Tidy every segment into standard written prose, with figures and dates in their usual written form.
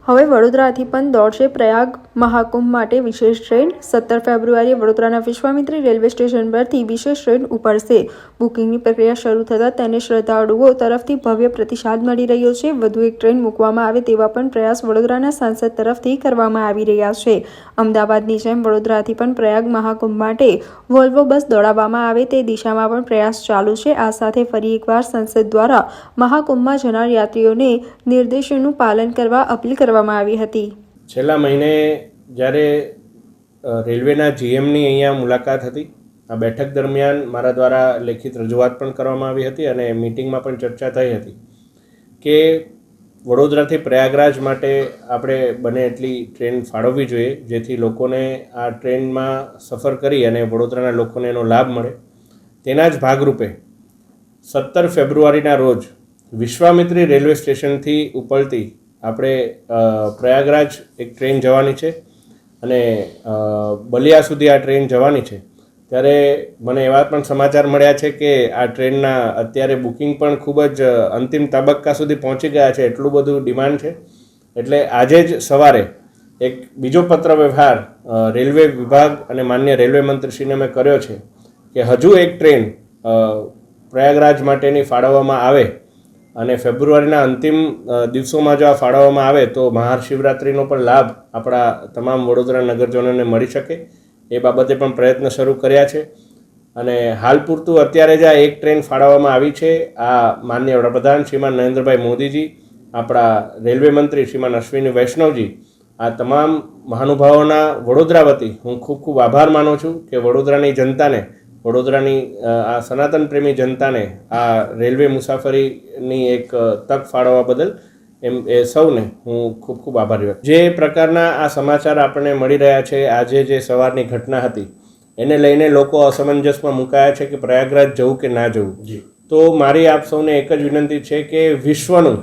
હવે વડોદરાથી પણ દોડશે પ્રયાગ મહાકુંભ માટે વિશેષ ટ્રેન। 17 ફેબ્રુઆરીએ વડોદરાના વિશ્વામિત્રી રેલવે સ્ટેશન પરથી વિશેષ ટ્રેન ઉપડશે। બુકિંગની પ્રક્રિયા શરૂ થતાં તેને શ્રદ્ધાળુઓ તરફથી ભવ્ય પ્રતિસાદ મળી રહ્યો છે। વધુ એક ટ્રેન મૂકવામાં આવે તેવા પણ પ્રયાસ વડોદરાના સાંસદ તરફથી કરવામાં આવી રહ્યા છે। અમદાવાદની જેમ વડોદરાથી પણ પ્રયાગ મહાકુંભ માટે વોલ્વો બસ દોડાવવામાં આવે તે દિશામાં પણ પ્રયાસ ચાલુ છે। આ સાથે ફરી એકવાર સંસદ દ્વારા મહાકુંભમાં જનાર યાત્રીઓને નિર્દેશોનું પાલન કરવા અપીલ કરવામાં આવી હતી। છેલ્લા મહિને જ્યારે રેલવેના જીએમની અહીંયા મુલાકાત હતી, આ બેઠક દરમિયાન મારા દ્વારા લેખિત રજૂઆત પણ કરવામાં આવી હતી અને મીટિંગમાં પણ ચર્ચા થઈ હતી કે વડોદરાથી પ્રયાગરાજ માટે આપણે બને એટલી ટ્રેન ફાળવવી જોઈએ, જેથી લોકોને આ ટ્રેનમાં સફર કરી અને વડોદરાના લોકોને એનો લાભ મળે। તેના જ ભાગરૂપે 17 ફેબ્રુઆરીના રોજ વિશ્વામિત્રી રેલવે સ્ટેશનથી ઉપડતી આપણે પ્રયાગરાજ એક ટ્રેન જવાની છે અને બલિયા સુધી આ ટ્રેન જવાની છે। ત્યારે મને એવા પણ સમાચાર મળ્યા છે કે આ ટ્રેનના અત્યારે બુકિંગ પણ ખૂબ જ અંતિમ તબક્કા સુધી પહોંચી ગયા છે, એટલું બધું ડિમાન્ડ છે। એટલે આજે જ સવારે એક બીજો પત્ર વ્યવહાર રેલવે વિભાગ અને માન્ય રેલવે મંત્રીશ્રીને મેં કર્યો છે કે હજુ એક ટ્રેન પ્રયાગરાજ માટેની ફાળવવામાં આવે અને ફેબ્રુઆરીના અંતિમ દિવસોમાં જો આ ફાળવવામાં આવે તો મહાશિવરાત્રિનો પણ લાભ આપણા તમામ વડોદરા નગરજનોને મળી શકે, એ બાબતે પણ પ્રયત્ન શરૂ કર્યા છે। અને હાલ પૂરતું અત્યારે જ આ એક ટ્રેન ફાળવવામાં આવી છે। આ માનનીય વડાપ્રધાન શ્રીમાન નરેન્દ્રભાઈ મોદીજી, આપણા રેલવે મંત્રી શ્રીમાન અશ્વિની વૈષ્ણવજી, આ તમામ મહાનુભાવોના વડોદરા વતી હું ખૂબ ખૂબ આભાર માનું છું કે વડોદરાની જનતાને, વડોદરાની આ સનાતન પ્રેમી જનતાને આ રેલવે મુસાફરીની એક તક ફાળવવા બદલ એ સૌને હું ખૂબ ખૂબ આભારી વ્યક્ત। જે પ્રકારના આ સમાચાર આપણને મળી રહ્યા છે, આજે જે સવારની ઘટના હતી એને લઈને લોકો અસમંજસમાં મુકાયા છે કે પ્રયાગરાજ જવું કે ના જવું। તો મારી આપ સૌને એક જ વિનંતી છે કે વિશ્વનું,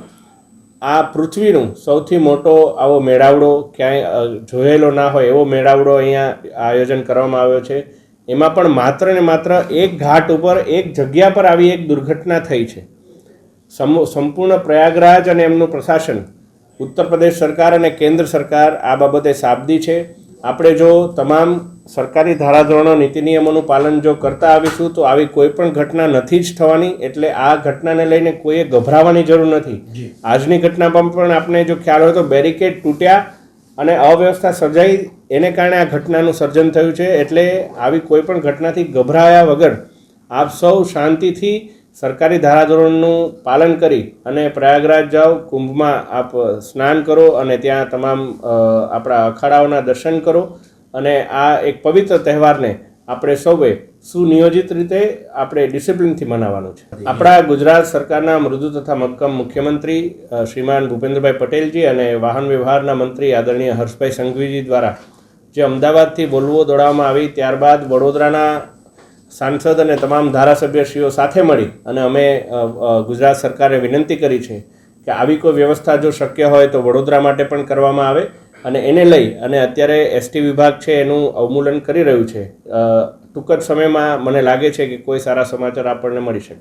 આ પૃથ્વીનું સૌથી મોટો આવો મેળાવડો ક્યાંય જોયેલો ના હોય એવો મેળાવડો અહીંયા આયોજન કરવામાં આવ્યો છે। એમાં પણ માત્ર ને માત્ર એક ઘાટ ઉપર, એક જગ્યા પર આવી એક દુર્ઘટના થઈ છે। સંપૂર્ણ પ્રયાગરાજ અને એમનું પ્રશાસન, ઉત્તર પ્રદેશ સરકાર અને કેન્દ્ર સરકાર આ બાબતે સાબદી છે। આપણે જો તમામ સરકારી ધારાધોરણો, નીતિ નિયમોનું પાલન જો કરતા આવીશું તો આવી કોઈ પણ ઘટના નથી જ થવાની। એટલે આ ઘટનાને લઈને કોઈએ ગભરાવાની જરૂર નથી। આજની ઘટનામાં પણ આપણે જો ખ્યાલ હોય તો બેરિકેડ તૂટ્યા અને અવ્યવસ્થા સર્જાઈ, એને કારણે આ ઘટનાનું સર્જન થયું છે। એટલે આવી કોઈ પણ ઘટનાથી ગભરાયા વગર આપ સૌ શાંતિથી સરકારી ધારાધોરણનું પાલન કરી અને પ્રયાગરાજ જાઓ, કુંભમાં આપ સ્નાન કરો અને ત્યાં તમામ આપણા અખાડાઓના દર્શન કરો અને આ એક પવિત્ર તહેવારને આપણે સૌએ સુનિયોજિત રીતે આપણે ડિસિપ્લિનથી મનાવવાનું છે। આપણા ગુજરાત સરકારના મૃદુ તથા મક્કમ મુખ્યમંત્રી શ્રીમાન ભૂપેન્દ્રભાઈ પટેલજી અને વાહન વ્યવહારના મંત્રી આદરણીય હર્ષભાઈ સંઘવીજી દ્વારા જે અમદાવાદથી વોલ્વો દોડાવવામાં આવી, ત્યારબાદ વડોદરાના સાંસદ અને તમામ ધારાસભ્યશ્રીઓ સાથે મળી અને અમે ગુજરાત સરકારે વિનંતી કરી છે કે આવી કોઈ વ્યવસ્થા જો શક્ય હોય તો વડોદરા માટે પણ કરવામાં આવે અને એને લઈ અને અત્યારે એસટી વિભાગ છે એનું અવમૂલન કરી રહ્યું છે। ટૂંક જ સમયમાં મને લાગે છે કે કોઈ સારા સમાચાર આપણને મળી શકે।